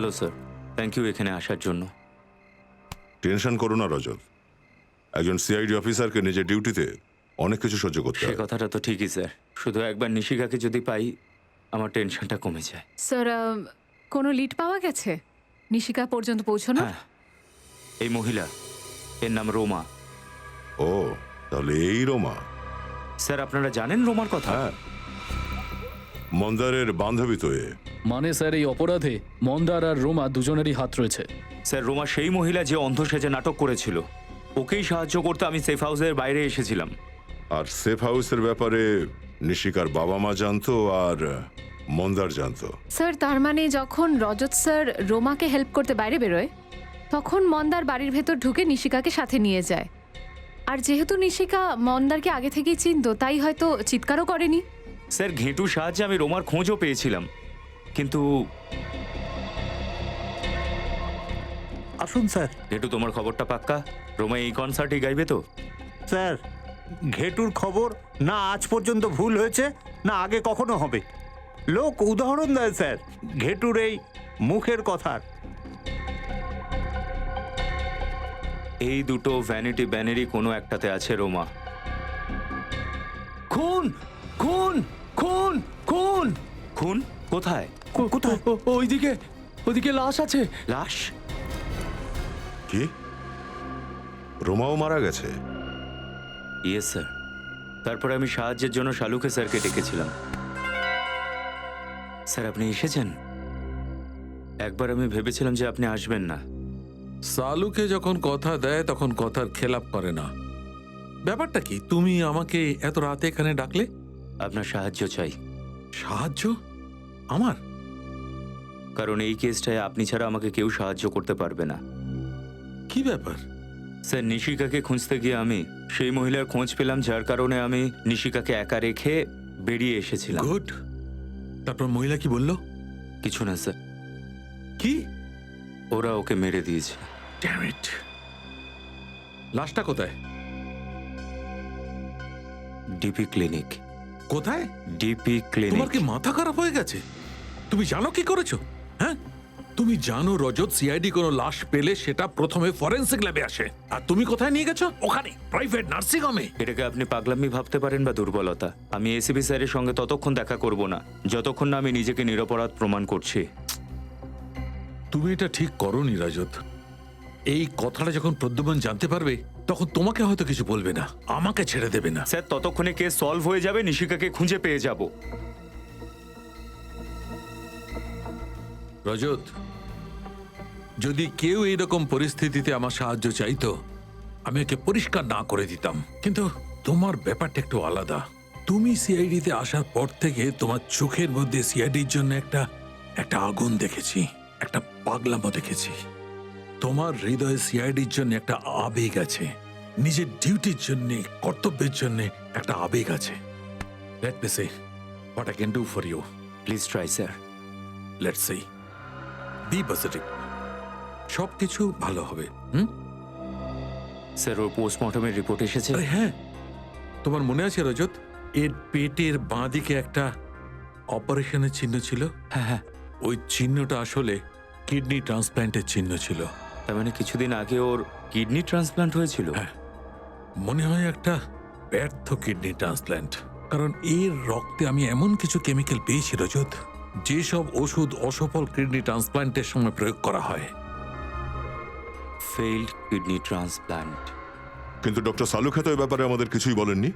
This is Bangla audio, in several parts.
হ্যালো স্যার, থ্যাংক ইউ এখানে আসার জন্য। টেনশন করো না রজত, একজন সিআইডি অফিসারকে নিজের ডিউটিতে অনেক কিছু সহ্য করতে সে হয়। কথাটা তো ঠিকই স্যার, শুধু একবার নিশিকাকে যদি পাই আমার টেনশনটা কমে যায়। স্যার, কোনো লিড পাওয়া গেছে নিশিকা পর্যন্ত পৌঁছানো? হ্যাঁ, এই মহিলা, এর নাম রোমা। ও, তাহলে এই রোমা? স্যার আপনারা জানেন রোমার কথা? হ্যাঁ, মন্দারের বান্ধবী তো এ। মানে স্যার এই অপরাধে মন্দার আর রোমা দুজনেরই হাত রয়েছে। স্যার রোমা সেই মহিলা যে অন্ধ সেজে নাটক করেছিল, ওকেই সাহায্য করতে আমি সেফ হাউসের বাইরে এসেছিলাম। আর সেফ হাউসের ব্যাপারে নিশিকার বাবা মা জানতো আর মন্দার জানতো। স্যার, তার মানে যখন রজত স্যার রোমাকে হেল্প করতে বাইরে বেরোয় তখন মন্দার বাড়ির ভেতর ঢুকে নিশিকাকে সাথে নিয়ে যায়। আর যেহেতু নিশিকা মন্দারকে আগে থেকেই চিনতো, তাই হয়তো চিৎকারও করেনি। স্যার ঘেঁটুর সাহায্যে আমি রোমার খোঁজও পেয়েছিলাম, কিন্তু আসুন স্যার। ঘেঁটু তোমার খবরটা পাক্কা? রোমা এই কনসার্টে গাইবে তো? স্যার, ঘেটুর খবর না আজ পর্যন্ত ভুল হয়েছে না আগে কখনো হবে। লোক উদাহরণ দেয় স্যার ঘেটুর এই মুখের কথার। এই দুটো ভ্যানিটি ব্যানেরই কোনো একটাতে আছে রোমা। খুন খুন খুন খুন খুন কোথায়? কোথায়? ওইদিকে লাশ আছে। লাশ? কি, রোমাও মারা গেছে? Yes sir. তারপরে আমি সাহায্যের জন্য শালুকে স্যারকে ডেকেছিলাম। স্যার আপনি এসেছেন? একবার আমি ভেবেছিলাম যে আপনি আসবেন না। সালুকে যখন কথা দেয় তখন কথার খেলাপ করে না। ব্যাপারটা কি, তুমি আমাকে এত রাতে এখানে ডাকলে? আপনার সাহায্য চাই। সাহায্য? আমার? কারণ এই কেসটায় আপনি ছাড়া আমাকে কেউ সাহায্য করতে পারবে না। কি ব্যাপার? স্যার নিশিকাকে খুঁজতে গিয়ে আমি সেই মহিলার খোঁজ পেলাম, যার কারণে আমি নিশিকাকে একা রেখে বেরিয়ে এসেছিলাম। গুড। তারপর মহিলা কি বললো? কিছু না স্যার, কি? ওরা ওকে মেরে দিয়েছে। Damn it. লাশটা কোথায়? DP clinic. কোথায়? ডিপি তোমার ক্লিনিক। কি মাথা খারাপ হয়ে গেছে? তুমি জানো কি করেছো? হ্যাঁ, তুমি জানো রজত সিআইডি কোনো লাশ পেলে সেটা প্রথমে ফরেনসিক ল্যাবে আসে, আর তুমি কোথায় নিয়ে গেছো? ওখানে প্রাইভেট নার্সিং হোমে। এটাকে আপনি পাগলামি ভাবতে পারেন বা দুর্বলতা। আমি এসিপি স্যারের সঙ্গে ততক্ষণ দেখা করব না যতক্ষণ না আমি নিজেকে নিরপরাধ প্রমাণ করছি। তুমি এটা ঠিক করোনি রাজত। এই কথাটা যখন প্রদ্যুম্ন জানতে পারবে তখন তোমাকে হয়তো কিছু বলবে না, আমাকে ছেড়ে দেবে না। স্যার ততক্ষণে কেস সলভ হয়ে যাবে, নিশিকাকে খুঁজে পেয়ে যাব। রজত, যদি কেউ এইরকম পরিস্থিতিতে আমার সাহায্য চাইতো আমি ওকে পরিষ্কার না করে দিতাম, কিন্তু তোমার ব্যাপারটা একটু আলাদা। তুমি সিআইডিতে আসার পর থেকে তোমার চোখের মধ্যে সিআইডির জন্য একটা আগুন দেখেছি, একটা পাগলামো দেখেছি। তোমার হৃদয়ে সিআইডির জন্য একটা আবেগ আছে, নিজের ডিউটির জন্য, কর্তব্যের জন্য একটা আবেগ আছে। Let me say what I can do for you. Please try sir. Let's see, be positive, সবকিছু ভালো হবে। স্যার ওর পোস্টমর্টমের রিপোর্ট এসেছে? আরে হ্যাঁ, তোমার মনে আছে রজত, এর পেটের বাঁ দিকে একটা অপারেশনের চিহ্ন ছিল? হ্যাঁ হ্যাঁ। ওই চিহ্নটা আসলে কিডনি ট্রান্সপ্ল্যান্টের চিহ্ন ছিল। তার মানে কিছুদিন আগে ওর কিডনি ট্রান্সপ্লান্ট হয়েছিল? হ্যাঁ, মনে হয় একটা ব্যর্থ কিডনি ট্রান্সপ্ল্যান্ট। কারণ এর রক্তে আমি এমন কিছু কেমিক্যাল পেয়েছি রজত, যেসব ওষুধ অসফল কিডনি ট্রান্সপ্ল্যান্টের সময় প্রয়োগ করা হয়। Failed kidney transplant. কিন্তু ডক্টর সালুখা তো এই ব্যাপারে আমাদের কিছুই বলেননি।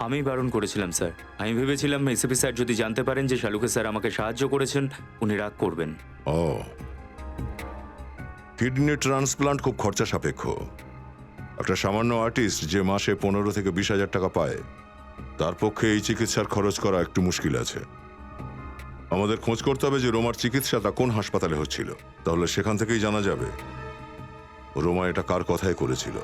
আমি বারণ করেছিলাম স্যার। আমি ভেবেছিলাম এসিপি স্যার যদি জানতে পারেন যে শালুকে স্যার আমাকে সাহায্য করেছেন উনি রাগ করবেন। ও, কিডনি ট্রান্সপ্লান্ট খুব খরচা সাপেক্ষ। একটা সামান্য আর্টিস্ট যে মাসে 15 থেকে 20,000 টাকা পায়, তার পক্ষে এই চিকিৎসার খরচ করা একটু মুশকিল আছে। আমাদের খোঁজ করতে হবে যে রোমার চিকিৎসাটা কোন হাসপাতালে হচ্ছিল, তাহলে সেখান থেকেই জানা যাবে রোমা এটা কার কথায় করেছিল।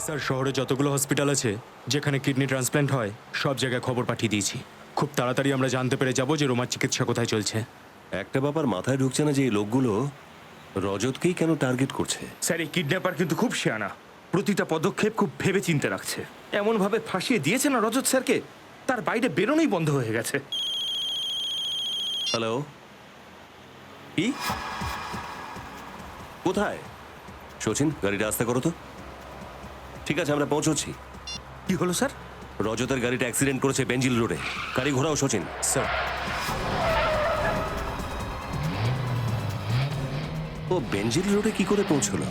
স্যার শহরে যতগুলো হসপিটাল আছে যেখানে কিডনি ট্রান্সপ্ল্যান্ট হয় সব জায়গায় খবর পাঠিয়ে দিয়েছি। খুব তাড়াতাড়ি আমরা জানতে পেরে যাব যে রোমার চিকিৎসা কোথায় চলছে। একটা ব্যাপার মাথায় ঢুকছে না যে এই লোকগুলো রজতকেই কেন টার্গেট করছে। স্যার এই কিডন্যাপার কিন্তু খুব শিয়ানা, প্রতিটা পদক্ষেপ খুব ভেবে চিন্তে রাখছে। এমনভাবে ফাঁসিয়ে দিয়েছে না রজত স্যারকে, তার বাইরে বেরোনোই বন্ধ হয়ে গেছে। হ্যালো, কি কোথায়? শচীন, গাড়িটা আস্তে করো তো। ঠিক আছে, আমরা পৌঁছচ্ছি। কি হলো স্যার? রজতের গাড়িটা অ্যাক্সিডেন্ট করেছে বেঞ্জিল রোডে। গাড়ি ঘোরাও শচীন। স্যার ও বেঞ্জিল রোডে কি করে পৌঁছলো?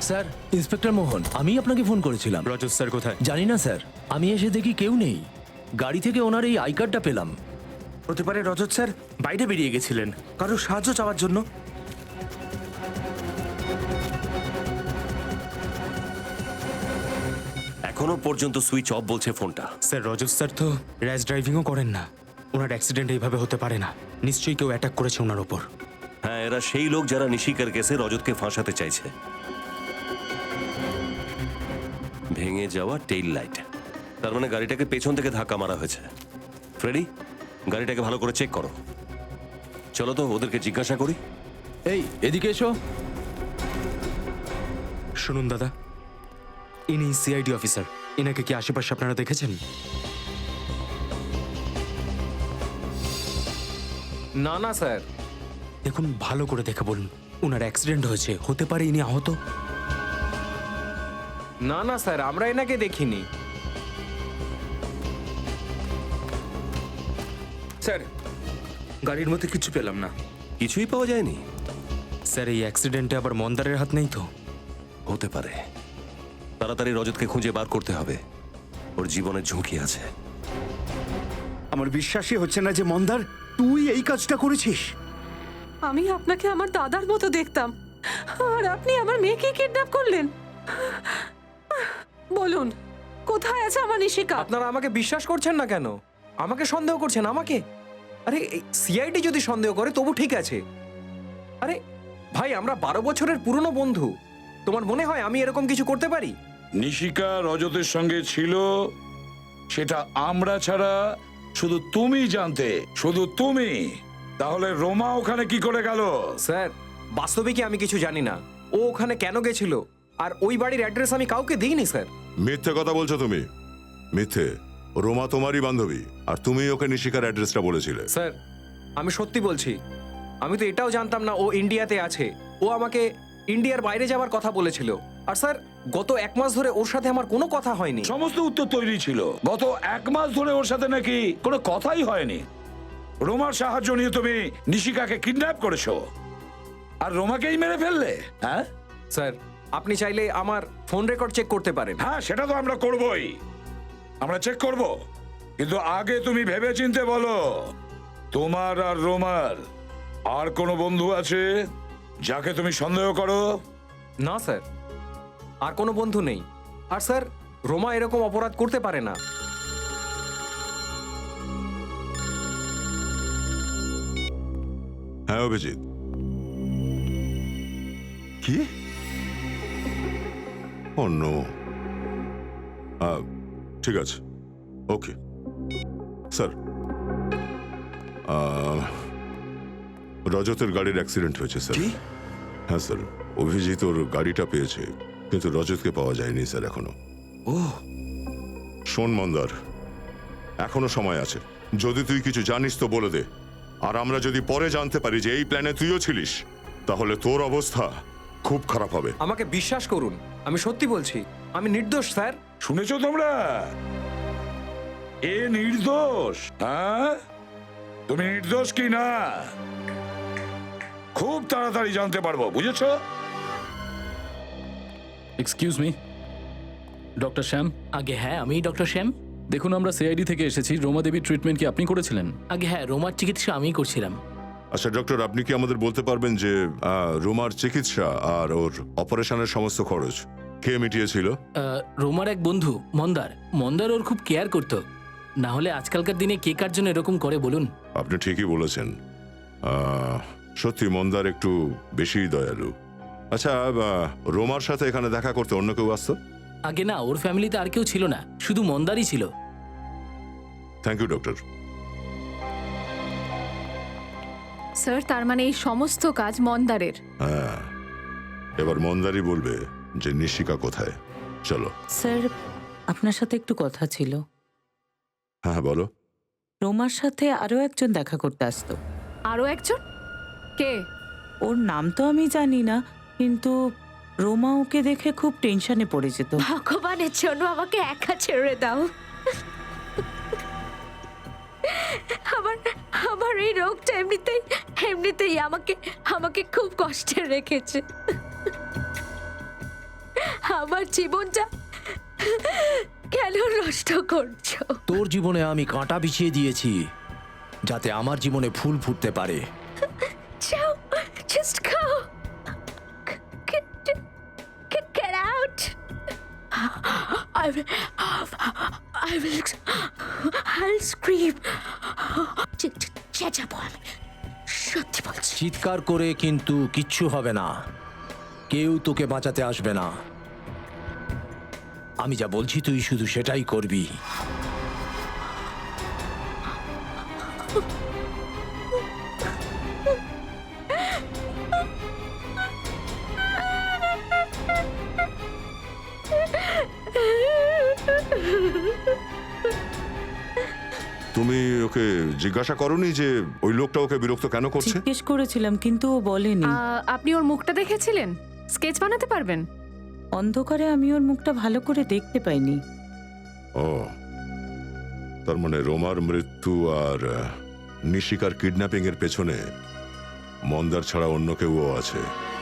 স্যার, ইন্সপেক্টর মোহন, আমি আপনাকে ফোন করেছিলাম। রজত স্যার কোথায়? জানি না স্যার, আমি এসে দেখি কেউ নেই। গাড়ি থেকে ওনার এই আই কার্ডটা পেলাম। হতে পারে রজত স্যার বাইরে বেরিয়ে গেছিলেন কারো সাহায্য চাওয়ার জন্য। এখনো পর্যন্ত সুইচ অফ বলছে ফোনটা। স্যার রজত স্যার তো র্যাশ ড্রাইভিংও করেন না। ওনার অ্যাক্সিডেন্ট এইভাবে হতে পারে না। নিশ্চয়ই কেউ অ্যাটাক করেছে ওনার ওপর। হ্যাঁ, এরা সেই লোক যারা নিশিকার কেসে রজতকে ফাঁসাতে চাইছে। ভেঙে যাওয়া টেইল লাইট, তার মানে গাড়িটাকে পেছন থেকে ধাক্কা মারা হয়েছে। ফ্রেডি, গাড়িটাকে ভালো করে চেক করো। চলো তো ওদেরকে জিজ্ঞাসা করি। এই, এদিকে এসো। শুনুন দাদা, ইনি সিআইডি অফিসার। এনাকে কি আশেপাশে আপনারা দেখেছেন? না না স্যার। দেখুন, ভালো করে দেখে বলুন। ওনার অ্যাক্সিডেন্ট হয়েছে, হতে পারে ইনি আহত। না না স্যার, আমরা এনাকে দেখিনি। স্যার গাড়ির মধ্যে কিছু পেলাম না। কিছুই পাওয়া যায়নি? স্যার, এই অ্যাক্সিডেন্টে আবার মন্দারের হাত নেই তো? হতে পারে। তাড়াতাড়ি রজতকে খুঁজে বার করতে হবে, ওর জীবনের ঝুঁকি আছে। আমার বিশ্বাসই হচ্ছে না যে মন্দার তুই এই কাজটা করেছিস। আমি আপনাকে আমার দাদার মতো দেখতাম, আর আপনি আমার মেয়েকে কিডন্যাপ করলেন। বলুন, কোথায় আছে আমার নিশিকা? আপনারা আমাকে বিশ্বাস করছেন না কেন? আমাকে সন্দেহ করছেন? আমাকে? আরে সিআইডি যদি সন্দেহ করে তবু ঠিক আছে। আরে ভাই, আমরা 12 বছরের পুরনো বন্ধু। তোমার মনে হয় আমি এরকম কিছু করতে পারি? নিশিকা রজতের সঙ্গে ছিল, সেটা আমরা ছাড়া শুধু তুমি জানতে, শুধু তুমি। তাহলে রোমা ওখানে কি করে গেল? স্যার, বাস্তবে কি আমি কিছু জানি না। ও ওখানে কেন গেছিল আর ওই বাড়ির অ্যাড্রেস আমি কাউকে দিইনি স্যার। মিথ্যে কথা বলছো তুমি, মিথ্যে। রোমা তোমারই বান্ধবী, আর তুমি ওকে নিশিকার অ্যাড্রেসটা বলেছিলে। স্যার, আমি সত্যি বলছি, আমি তো এটাও জানতাম না ও ইন্ডিয়াতে আছে। ও আমাকে ইন্ডিয়ার বাইরে যাওয়ার কথা বলেছিল। আর স্যার, গত 1 মাস ধরে ওর সাথে আমার কোনো কথা হয়নি। সমস্ত উত্তর তৈরি ছিল। গত 1 মাস ধরে ওর সাথে নাকি কোনো কথাই হয়নি। রোমার সাহায্য নিয়ে তুমি নিশিকাকে কিডন্যাপ করেছো, আর রোমাকেই মেরে ফেললে। হ্যাঁ স্যার, আপনি চাইলে আমার ফোন রেকর্ড চেক করতে পারেন। হ্যাঁ, সেটা তো আমরা করবই, আমরা চেক করব। কিন্তু আগে তুমি ভেবে চিনতে বলো, তোমার আর রোমার আর কোনো বন্ধু আছে যাকে তুমি সন্দেহ করো? না স্যার, আর কোনো বন্ধু নেই। আর স্যার, রোমা এরকম অপরাধ করতে পারে না। হ্যাঁ অভিজিৎ। কি? অন্য ঠিক আছে, ওকে স্যার। রজতের গাড়ির অ্যাক্সিডেন্ট হয়েছে স্যার। হ্যাঁ স্যার, অভিজিৎ ওর গাড়িটা পেয়েছে, কিন্তু রজতকে পাওয়া যায়নি স্যার এখনো। শোন মন্দার, এখনো সময় আছে। যদি তুই কিছু জানিস তো বলে দে। আর আমরা যদি পরে জানতে পারি যে এই প্ল্যানে তুইও ছিলিস, তাহলে তোর অবস্থা খুব খারাপ হবে। আমাকে বিশ্বাস করুন, আমি সত্যি বলছি, আমি নির্দোষ স্যার। শুনেছো তোমরা? এ নির্দোষ। হ্যাঁ, তুমি নির্দোষ কি না খুব তাড়াতাড়ি জানতে পারবো, বুঝেছো? এক্সকিউজ মি, ডক্টর শ্যাম। আগে হ্যাঁ, আমি ডক্টর শ্যাম। দেখুন, আমরা সিআইডি থেকে এসেছি। রোমা দেবীর ট্রিটমেন্ট কি আপনি করেছিলেন? আগে হ্যাঁ, রোমার চিকিৎসা আমিই করছিলাম। আচ্ছা ডক্টর, আপনি কি আমাদের বলতে পারবেন যে রোমার চিকিৎসা আর ওর অপারেশনের সমস্ত খরচ কে মিটিয়েছিল? রোমার এক বন্ধু মন্দার। মন্দার ওর খুব কেয়ার করতো। না হলে আজকালকার দিনে কে কার জন্য এরকম করে বলুন? আপনি ঠিকই বলেছেন। সত্যি মন্দার একটু বেশি দয়ালু। আচ্ছা, রোমার সাথে এখানে দেখা করতে অন্য কেউ আসতো? আগে না, ওর ফ্যামিলিতে আর কেউ ছিল না, শুধু মন্দারই ছিল। Thank you doctor. স্যার, তার মানে এই সমস্ত কাজ মন্দারের? হ্যাঁ, এবার মন্দারই বলবে যে নিশিকা কোথায়। চলো। স্যার, আপনার সাথে একটু কথা ছিল। হ্যাঁ বলো। রোমার সাথে আরো একজন দেখা করতে আসতো। আরও একজন? কে? ওর নাম তো আমি জানি না, কিন্তু রোমা ওকে দেখে খুব টেনশনে পড়ে যেত। ভগবানের জন্য আমাকে একা ছেড়ে দাও। আমার আমার এই রোগটা এমনিতেই আমাকে খুব কষ্টে রেখেছে। আমার জীবনটা কেন নষ্ট করছো? তোর জীবনে আমি কাঁটা বিছিয়ে দিয়েছি যাতে আমার জীবনে ফুল ফুটতে পারে। যাও, just go. Get out. I'll scream. চেঁচাবো আমি, সত্যি বলছি। চিৎকার করে কিন্তু কিচ্ছু হবে না, কেউ তোকে বাঁচাতে আসবে না। আমি যা বলছি তুই শুধু সেটাই করবি। তুমি ওকে জিজ্ঞাসা করোনি যে ওই লোকটা ওকে বিরক্ত কেন করছে? জিজ্ঞেস করেছিলাম কিন্তু ও বলেনি। আপনি ওর মুখটা দেখেছিলেন? স্কেচ বানাতে পারবেন? অন্ধকারে আমি ওর মুখটা ভালো করে দেখতে পাইনি। ও, তার মানে রোমার মৃত্যু আর নিশিকার কিডন্যাপিং এর পেছনে মন্দার ছাড়া অন্য কেউ আছে।